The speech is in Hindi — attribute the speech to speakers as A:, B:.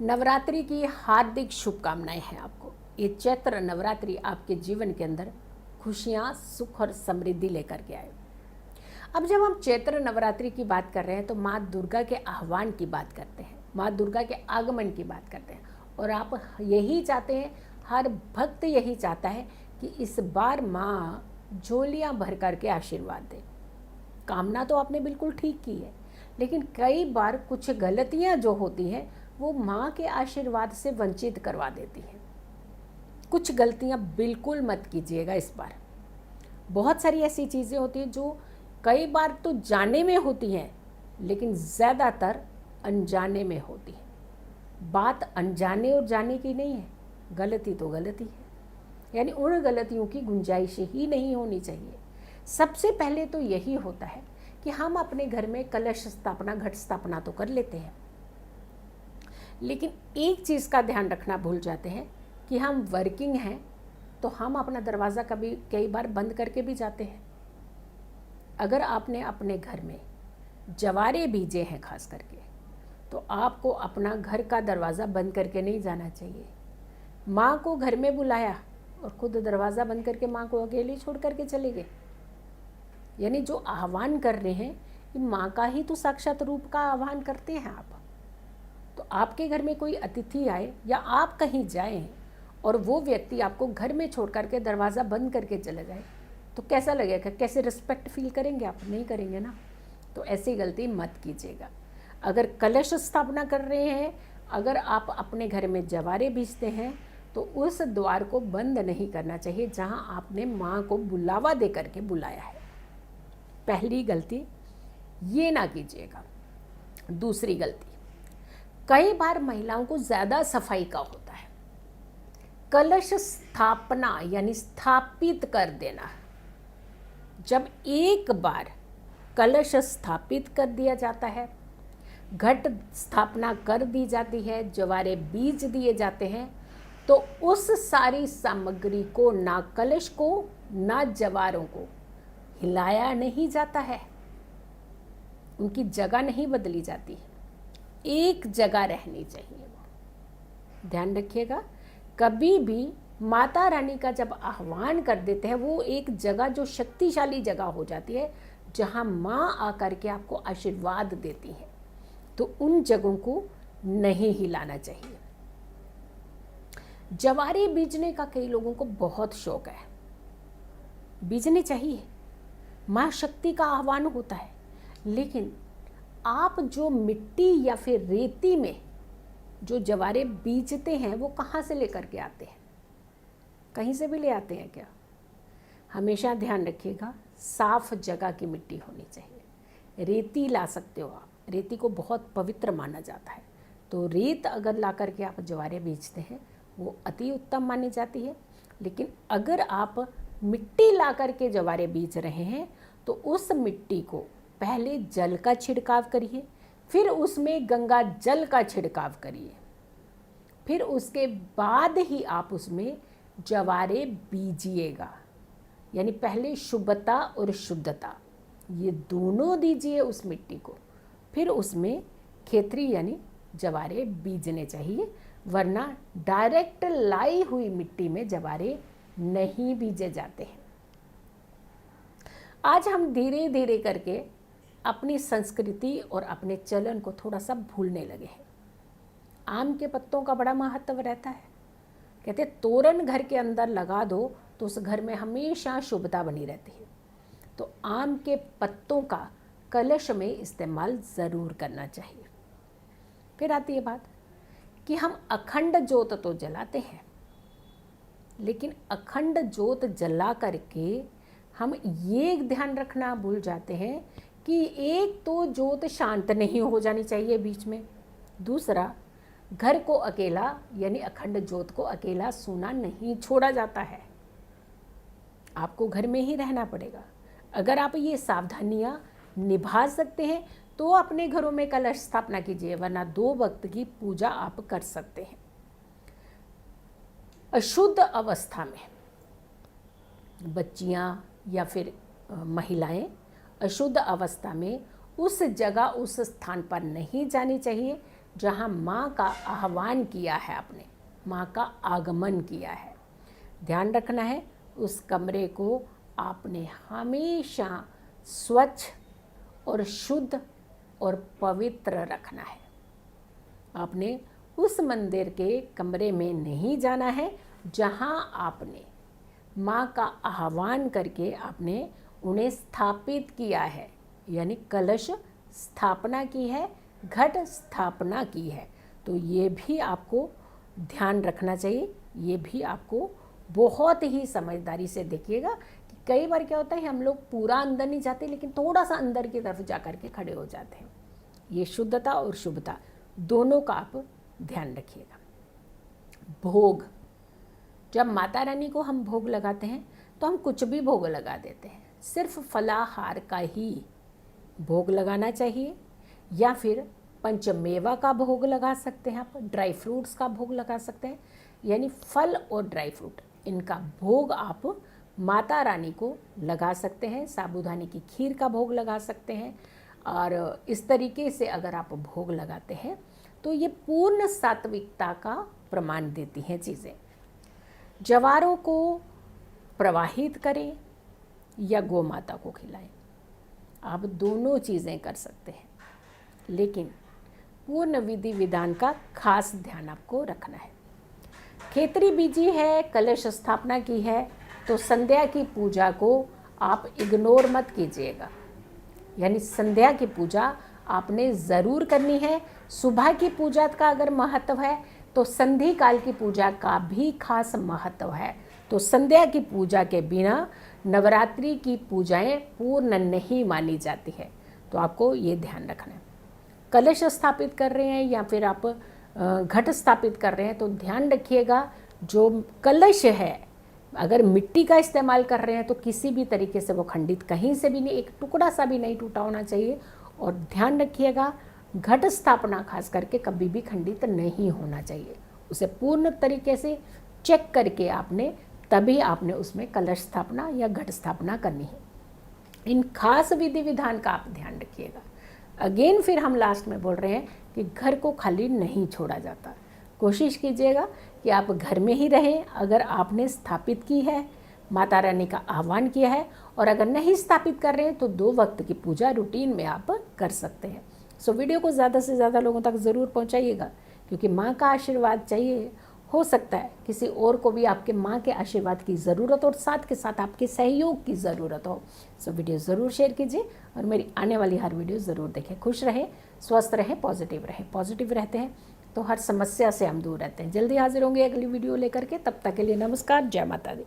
A: नवरात्रि की हार्दिक शुभकामनाएं हैं आपको। ये चैत्र नवरात्रि आपके जीवन के अंदर खुशियाँ, सुख और समृद्धि लेकर के आए। अब जब हम चैत्र नवरात्रि की बात कर रहे हैं तो माँ दुर्गा के आह्वान की बात करते हैं, माँ दुर्गा के आगमन की बात करते हैं। और आप यही चाहते हैं, हर भक्त यही चाहता है कि इस बार माँ झोलियाँ भर करके आशीर्वाद दे। कामना तो आपने बिल्कुल ठीक की है, लेकिन कई बार कुछ गलतियाँ जो होती हैं वो माँ के आशीर्वाद से वंचित करवा देती हैं। कुछ गलतियाँ बिल्कुल मत कीजिएगा इस बार। बहुत सारी ऐसी चीज़ें होती हैं जो कई बार तो जाने में होती हैं, लेकिन ज़्यादातर अनजाने में होती है। बात अनजाने और जाने की नहीं है, गलती तो गलती है, यानी उन गलतियों की गुंजाइश ही नहीं होनी चाहिए। सबसे पहले तो यही होता है कि हम अपने घर में कलश स्थापना, घट स्थापना तो कर लेते हैं, लेकिन एक चीज़ का ध्यान रखना भूल जाते हैं कि हम वर्किंग हैं तो हम अपना दरवाज़ा कई बार बंद करके भी जाते हैं। अगर आपने अपने घर में जवारे बीजे हैं खास करके, तो आपको अपना घर का दरवाज़ा बंद करके नहीं जाना चाहिए। माँ को घर में बुलाया और खुद दरवाज़ा बंद करके माँ को अकेले छोड़ करके चले गए, यानी जो आह्वान कर रहे हैं ये माँ का ही तो साक्षात रूप का आह्वान करते हैं आप। तो आपके घर में कोई अतिथि आए या आप कहीं जाएं और वो व्यक्ति आपको घर में छोड़ करके दरवाज़ा बंद करके चले जाए, तो कैसा लगेगा? कैसे रिस्पेक्ट फील करेंगे आप? नहीं करेंगे ना। तो ऐसी गलती मत कीजिएगा। अगर कलश स्थापना कर रहे हैं, अगर आप अपने घर में जवारे बीजते हैं, तो उस द्वार को बंद नहीं करना चाहिए जहां आपने माँ को बुलावा दे करके बुलाया है। पहली गलती ये ना कीजिएगा। दूसरी गलती, कई बार महिलाओं को ज़्यादा सफाई का होता है। कलश स्थापना यानी स्थापित कर देना। जब एक बार कलश स्थापित कर दिया जाता है, घट स्थापना कर दी जाती है, जवारे बीज दिए जाते हैं, तो उस सारी सामग्री को, ना कलश को ना जवारों को हिलाया नहीं जाता है, उनकी जगह नहीं बदली जाती है, एक जगह रहनी चाहिए। वो ध्यान रखिएगा, कभी भी माता रानी का जब आह्वान कर देते हैं, वो एक जगह जो शक्तिशाली जगह हो जाती है, जहाँ माँ आकर के आपको आशीर्वाद देती हैं, तो उन जगहों को नहीं हिलाना चाहिए। जवारे बीजने का कई लोगों को बहुत शौक है, बीजने चाहिए, माँ शक्ति का आह्वान होता है, लेकिन आप जो मिट्टी या फिर रेती में जो जवारे बीजते हैं वो कहाँ से लेकर के आते हैं? कहीं से भी ले आते हैं क्या? हमेशा ध्यान रखिएगा, साफ जगह की मिट्टी होनी चाहिए। रेती ला सकते हो आप, रेती को बहुत पवित्र माना जाता है, तो रेत अगर ला करके आप जवारे बीजते हैं वो अति उत्तम मानी जाती है। लेकिन अगर आप मिट्टी ला करके जवारे बीज रहे हैं तो उस मिट्टी को पहले जल का छिड़काव करिए, फिर उसमें गंगा जल का छिड़काव करिए, फिर उसके बाद ही आप उसमें जवारे बीजिएगा। यानी पहले शुभ्रता और शुद्धता ये दोनों दीजिए उस मिट्टी को, फिर उसमें खेतरी यानी जवारे बीजने चाहिए, वरना डायरेक्ट लाई हुई मिट्टी में जवारे नहीं बीजे जाते हैं। आज हम धीरे धीरे करके अपनी संस्कृति और अपने चलन को थोड़ा सा भूलने लगे हैं। आम के पत्तों का बड़ा महत्व रहता है, कहते तोरण घर के अंदर लगा दो तो उस घर में हमेशा शुभता बनी रहती है। तो आम के पत्तों का कलश में इस्तेमाल ज़रूर करना चाहिए। फिर आती है बात कि हम अखंड ज्योत तो जलाते हैं, लेकिन अखंड ज्योत जला करके हम ये ध्यान रखना भूल जाते हैं कि एक तो ज्योत शांत नहीं हो जानी चाहिए बीच में, दूसरा घर को अकेला यानी अखंड ज्योत को अकेला सोना नहीं छोड़ा जाता है, आपको घर में ही रहना पड़ेगा। अगर आप ये सावधानियां निभा सकते हैं तो अपने घरों में कलश स्थापना कीजिए, वरना 2 वक्त की पूजा आप कर सकते हैं। अशुद्ध अवस्था में बच्चियां या फिर महिलाएं अशुद्ध अवस्था में उस जगह, उस स्थान पर नहीं जानी चाहिए जहाँ माँ का आह्वान किया है आपने, माँ का आगमन किया है। ध्यान रखना है उस कमरे को आपने हमेशा स्वच्छ और शुद्ध और पवित्र रखना है। आपने उस मंदिर के कमरे में नहीं जाना है जहाँ आपने माँ का आह्वान करके आपने उन्हें स्थापित किया है, यानी कलश स्थापना की है, घट स्थापना की है। तो ये भी आपको ध्यान रखना चाहिए, ये भी आपको बहुत ही समझदारी से देखिएगा कि कई बार क्या होता है हम लोग पूरा अंदर नहीं जाते, लेकिन थोड़ा सा अंदर की तरफ जा कर के खड़े हो जाते हैं। ये शुद्धता और शुभता दोनों का आप ध्यान रखिएगा। भोग, जब माता रानी को हम भोग लगाते हैं तो हम कुछ भी भोग लगा देते हैं, सिर्फ फलाहार का ही भोग लगाना चाहिए, या फिर पंचमेवा का भोग लगा सकते हैं आप, ड्राई फ्रूट्स का भोग लगा सकते हैं, यानी फल और ड्राई फ्रूट इनका भोग आप माता रानी को लगा सकते हैं। साबूदाने की खीर का भोग लगा सकते हैं। और इस तरीके से अगर आप भोग लगाते हैं तो ये पूर्ण सात्विकता का प्रमाण देती हैं चीज़ें। जवारों को प्रवाहित करें या गौ माता को खिलाएं, आप दोनों चीज़ें कर सकते हैं, लेकिन पूर्ण विधि विधान का खास ध्यान आपको रखना है। खेतरी बीजी है, कलश स्थापना की है, तो संध्या की पूजा को आप इग्नोर मत कीजिएगा, यानी संध्या की पूजा आपने ज़रूर करनी है। सुबह की पूजा का अगर महत्व है तो संधि काल की पूजा का भी खास महत्व है। तो संध्या की पूजा के बिना नवरात्रि की पूजाएं पूर्ण नहीं मानी जाती है, तो आपको ये ध्यान रखना है। कलश स्थापित कर रहे हैं या फिर आप घट स्थापित कर रहे हैं तो ध्यान रखिएगा जो कलश है अगर मिट्टी का इस्तेमाल कर रहे हैं तो किसी भी तरीके से वो खंडित कहीं से भी नहीं, एक टुकड़ा सा भी नहीं टूटा होना चाहिए। और ध्यान रखिएगा घट स्थापना खास करके कभी भी खंडित नहीं होना चाहिए, उसे पूर्ण तरीके से चेक करके आपने तभी आपने उसमें कलश स्थापना या घट स्थापना करनी है। इन खास विधि विधान का आप ध्यान रखिएगा। अगेन फिर हम लास्ट में बोल रहे हैं कि घर को खाली नहीं छोड़ा जाता। कोशिश कीजिएगा कि आप घर में ही रहें अगर आपने स्थापित की है, माता रानी का आह्वान किया है, और अगर नहीं स्थापित कर रहे हैं तो 2 वक्त की पूजा रूटीन में आप कर सकते हैं। सो वीडियो को ज़्यादा से ज़्यादा लोगों तक ज़रूर पहुंचाइएगा, क्योंकि माँ का आशीर्वाद चाहिए। हो सकता है किसी और को भी आपके माँ के आशीर्वाद की ज़रूरत और साथ के साथ आपके सहयोग की ज़रूरत हो। सो वीडियो ज़रूर शेयर कीजिए और मेरी आने वाली हर वीडियो ज़रूर देखें। खुश रहें, स्वस्थ रहें, पॉजिटिव रहें। पॉजिटिव रहते हैं तो हर समस्या से हम दूर रहते हैं। जल्दी हाजिर होंगे अगली वीडियो लेकर के, तब तक के लिए नमस्कार, जय माता दी।